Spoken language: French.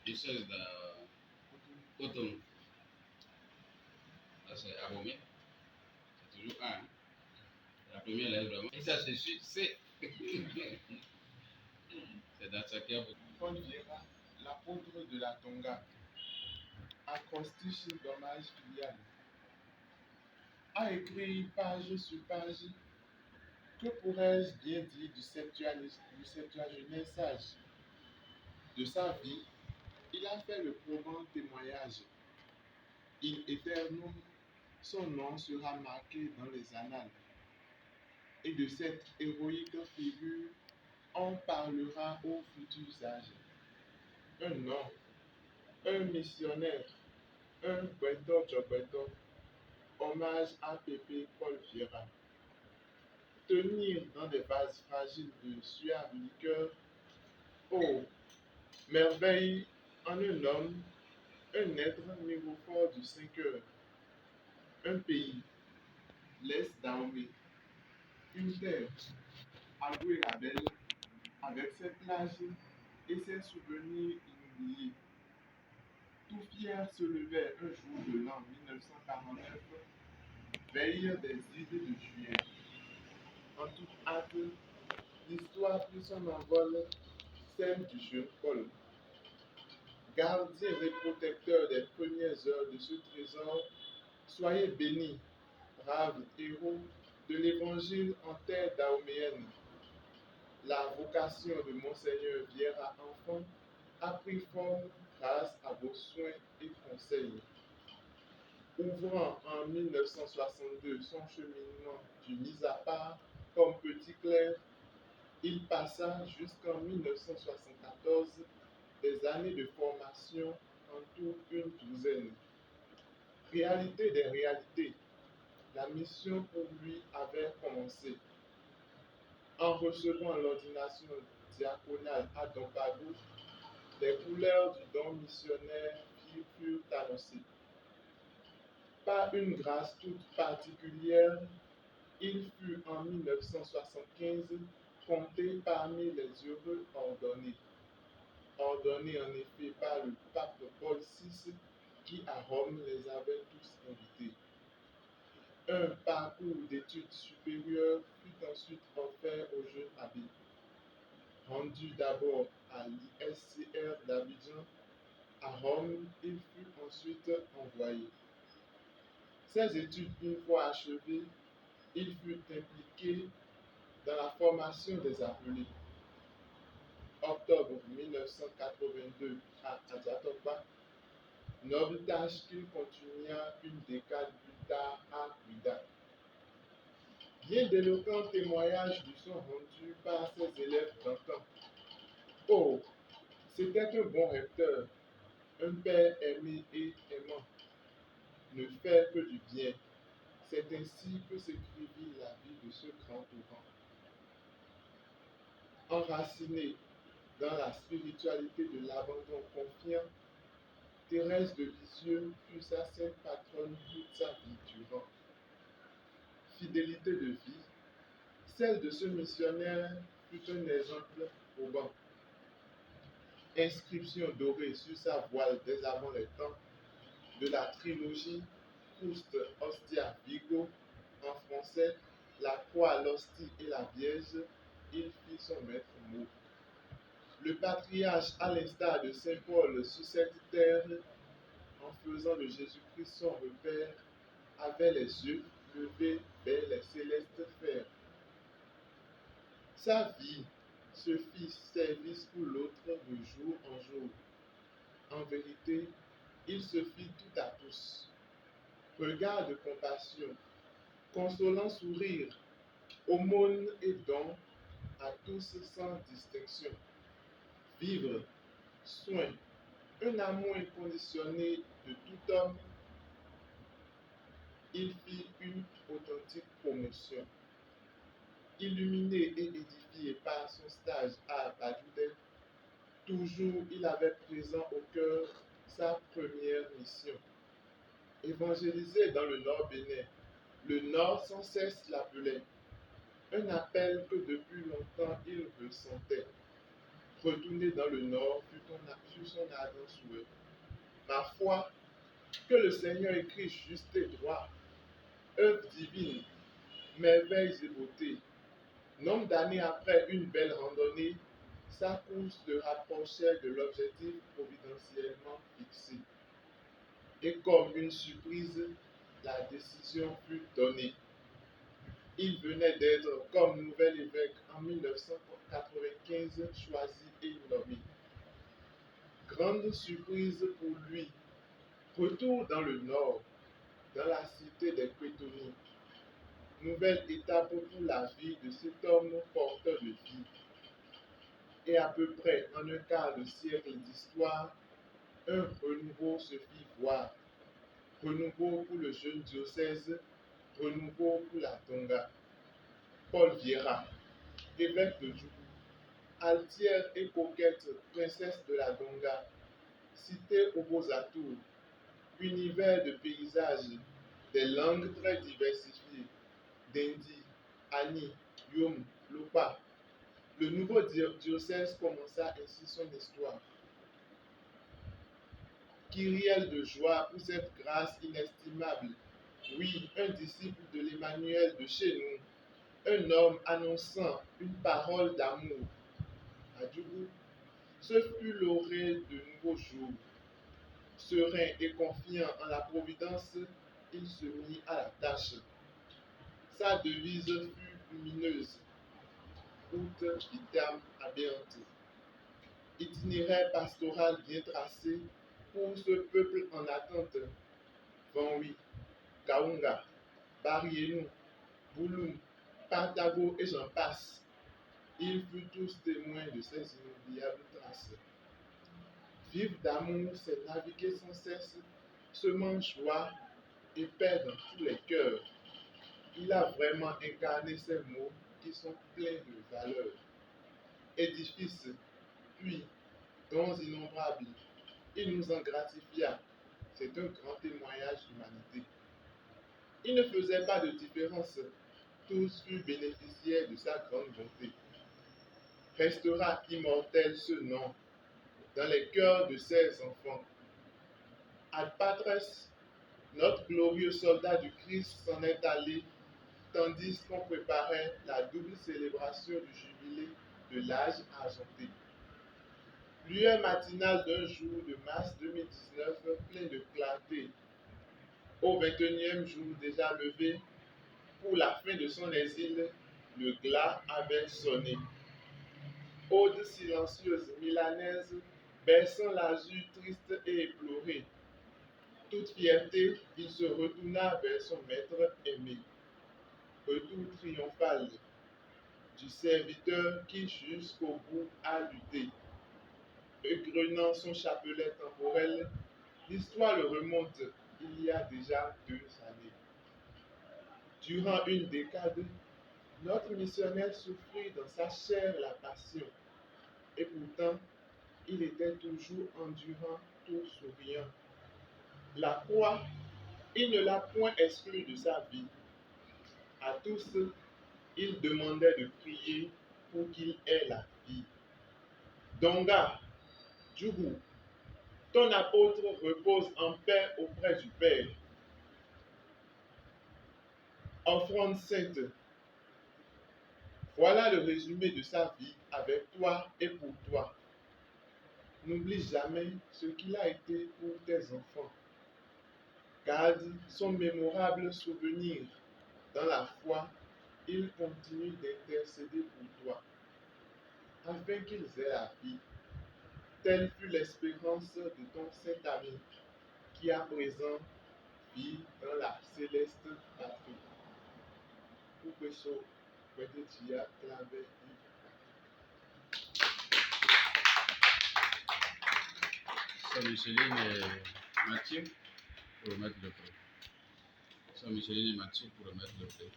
Isso da Cotonou. Ça, c'est Abomey. C'est toujours A. Hein. La première lettre, vraiment. Et ça, c'est C. C'est dans ça qu'il y a beaucoup. Paul Vieira, l'apôtre de la Tonga, acrostiche d'hommage filial, a écrit page sur page. Que pourrais-je bien dire du septuagénaire sage? De sa vie, il a fait le probant témoignage. Il éternum, son nom sera marqué dans les annales. Et de cette héroïque figure, on parlera aux futurs âges. Un nom, un missionnaire, un Beto Jobeto, hommage à Pépé Paul Vieira. Tenir dans des vases fragiles de suave liqueur, oh, merveille en un homme, un être miroir du 5 heures, un pays, l'Est Dahomey, une terre, avouée la belle, avec ses plages et ses souvenirs inoubliés. Tout fier se levait un jour de l'an 1949, veille des idées de juillet. En toute hâte, l'histoire prit son envol, celle du jeune Paul. Gardien et protecteur des premières heures de ce trésor, soyez bénis, braves héros de l'évangile en terre dahoméenne. La vocation de Monseigneur Vieira enfant a pris forme grâce à vos soins et conseils. Ouvrant en 1962 son cheminement du mis à part comme petit clerc, il passa jusqu'en 1974 des années de formation en tout une douzaine. Réalité des réalités, la mission pour lui avait commencé. En recevant l'ordination diaconale à Dompago, les couleurs du don missionnaire furent annoncées. Par une grâce toute particulière, il fut en 1975 compté parmi les heureux ordonnés. Ordonné en effet par le pape Paul VI qui à Rome les avait tous invités. Un parcours d'études supérieures fut ensuite offert au jeune abbé. Rendu d'abord à l'ISCR d'Abidjan, à Rome, il fut ensuite envoyé. Ses études une fois achevées, il fut impliqué dans la formation des appelés. Octobre 1982 à Adjatopa, noble tâche qu'il continua une décade plus tard à Ouida. Bien d'éloquents témoignages lui sont rendus par ses élèves d'antan. Oh, c'était un bon recteur, un père aimé et aimant, ne faire que du bien. C'est ainsi que s'écrivit la vie de ce grand torrent. Enraciné dans la spiritualité de l'abandon confiant, Thérèse de Lisieux fut sa sainte patronne toute sa vie durant. Fidélité de vie, celle de ce missionnaire fut un exemple probant. Inscription dorée sur sa voile dès avant les temps de la trilogie Proust, Ostia, Vigo, en français, la croix, l'hostie et la vierge, il fit son maître mot. Le patriarche, à l'instar de Saint Paul sur cette terre, en faisant de Jésus-Christ son repère, avait les yeux levés vers les célestes sphères. Sa vie se fit service pour l'autre de jour en jour. En vérité, il se fit tout à tous. Regard de compassion, consolant sourire, aumône et don à tous sans distinction. Vivre, soin, un amour inconditionnel de tout homme, il fit une authentique promotion. Illuminé et édifié par son stage à Badoudé, toujours il avait présent au cœur sa première mission. Évangéliser dans le Nord Bénin, le Nord sans cesse l'appelait. Un appel que depuis longtemps il ressentait. retourner dans le nord fut son ardent souhait. Ma foi, que le Seigneur écrit juste et droit, œuvre divine, merveilles et beauté. Nombre d'années après une belle randonnée, sa course le rapprochait de l'objectif providentiellement fixé. Et comme une surprise, la décision fut donnée. Il venait d'être, comme nouvel évêque en 1995, choisi et nommé. Grande surprise pour lui. Retour dans le nord, dans la cité des Pétonies. Nouvelle étape pour la vie de cet homme porteur de vie. Et à peu près en un quart de siècle d'histoire, un renouveau se fit voir. Renouveau pour le jeune diocèse, renouveau pour la Tonga. Paul Vieira, évêque de Djougou, altière et coquette princesse de la Donga, cité aux beaux atours, univers de paysages, des langues très diversifiées, Dendi, Ani, Yom, Lopa. Le nouveau diocèse commença ainsi son histoire. Kyrielle de joie pour cette grâce inestimable. Oui, un disciple de l'Emmanuel de chez nous, un homme annonçant une parole d'amour. À Djougou, ce fut l'oreille de nouveaux jours. Serein et confiant en la providence, il se mit à la tâche. Sa devise fut lumineuse. Ut vitam habeant. Itinéraire pastoral bien tracé pour ce peuple en attente. Vanwi, Kaunga, Barienou, Bouloum, Pantago et j'en passe. Ils furent tous témoins de ces inoubliables traces. Vivre d'amour, c'est naviguer sans cesse, semant joie et paix dans tous les cœurs. Il a vraiment incarné ces mots qui sont pleins de valeur. Édifice, puis dons innombrables. Il nous en gratifia. C'est un grand témoignage d'humanité. Il ne faisait pas de différence. Tous furent bénéficiaires de sa grande bonté. Restera immortel ce nom dans les cœurs de ses enfants. Ad Patres, notre glorieux soldat du Christ s'en est allé, tandis qu'on préparait la double célébration du jubilé de l'âge argenté. Lueur matinale d'un jour de mars 2019 plein de clarté. Au 21e jour déjà levé, pour la fin de son exil, le glas avait sonné. Ode silencieuse milanaise, berçant l'azur triste et éploré. Toute fierté, il se retourna vers son maître aimé. Retour triomphal du serviteur qui jusqu'au bout a lutté. Égrenant son chapelet temporel, l'histoire le remonte il y a déjà 2 années. Durant une décade, notre missionnaire souffrit dans sa chair la passion, et pourtant, il était toujours endurant, tout souriant. La croix, il ne l'a point exclu de sa vie. À tous, il demandait de prier pour qu'il ait la vie. Donga, Djougou, ton apôtre repose en paix auprès du Père. Offrande sainte. Voilà le résumé de sa vie avec toi et pour toi. N'oublie jamais ce qu'il a été pour tes enfants. Garde son mémorable souvenir. Dans la foi, il continue d'intercéder pour toi, afin qu'ils aient la vie. Telle fut l'espérance de ton saint ami, qui à présent vit dans la céleste patrie. Pour que ce petit clave Saint Micheline et Mathieu pour remettre le prêt. Saint Micheline et Mathieu pour remettre le prêt.